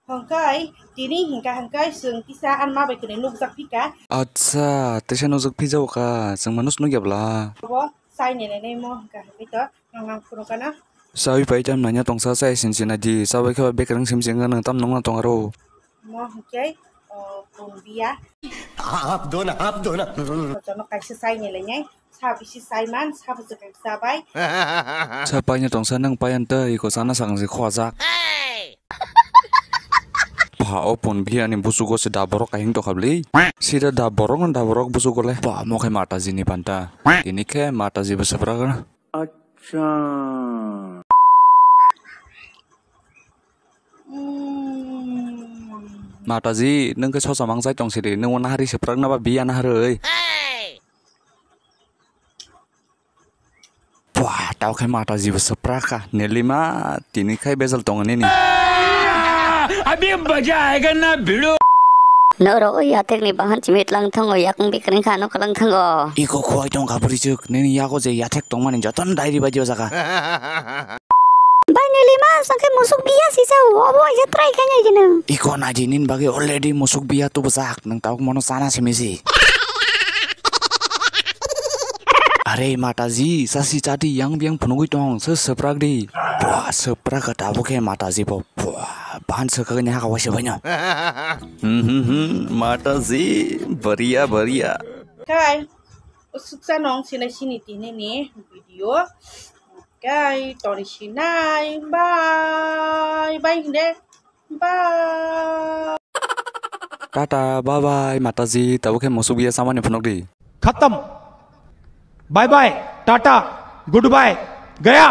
Hangkai, tini hingkai sung kisa an ma bai kene nuk jak pika. Acha, tesa nujak pijau ka, sang manus nu yabla. Bo sai ne mo hangka pito ngang kuno kana. Sawi pai jam nanya tongsa sai sin di sawi ka bekrang sim singa nang tam nong tongaro. Mo hangkai pun bia. आप दो ना Jono kai sai ne le nyai. Sa bisi sai man, sa bisi kai sa bai. Sapanya tongsa nang payan te iko sana sang si khwajak. Pao pun bia ni busugo se daborok kahing to kabli. Sida daborok busugo le. Pa mo kai mata zini panta. Ini ke mata zi besepra kana. अच्छा Mataji, neng ke sosa mangsa tong siri, neng wana hari seprak napa bian hari. Wah, tahu kai Mataji beseprak kah? Nelima, tini kai bezal tong ini. अभी मजा आएगा ना भिड़ो Noro yatek ni bahan cimit lang thango yakung bikring khano kalang thango. Iko kuai tong kapuri cuk, neni yako je yatek tong manin joton dairi baju saka. Bani lima sangke musuk biya sisa obo ya try kanya jena. Iko najinin bagi already musuk biya tu besak, neng tahu mono sana semisi. Are Mataji, sasi cadi yang biang penunggu tong, seprak di. Wah, seprak kata bukan Mataji po. Wah, bahan sekaganya kawas banyak. Mataji, beria. Kai, suksa nong sini tini nih video. Kai, tori sinai, bye deh, bye. Tata, bye bye, Mataji, tahu kan musuk biya sama nih penunggu di. खत्म bye bye tata good bye गया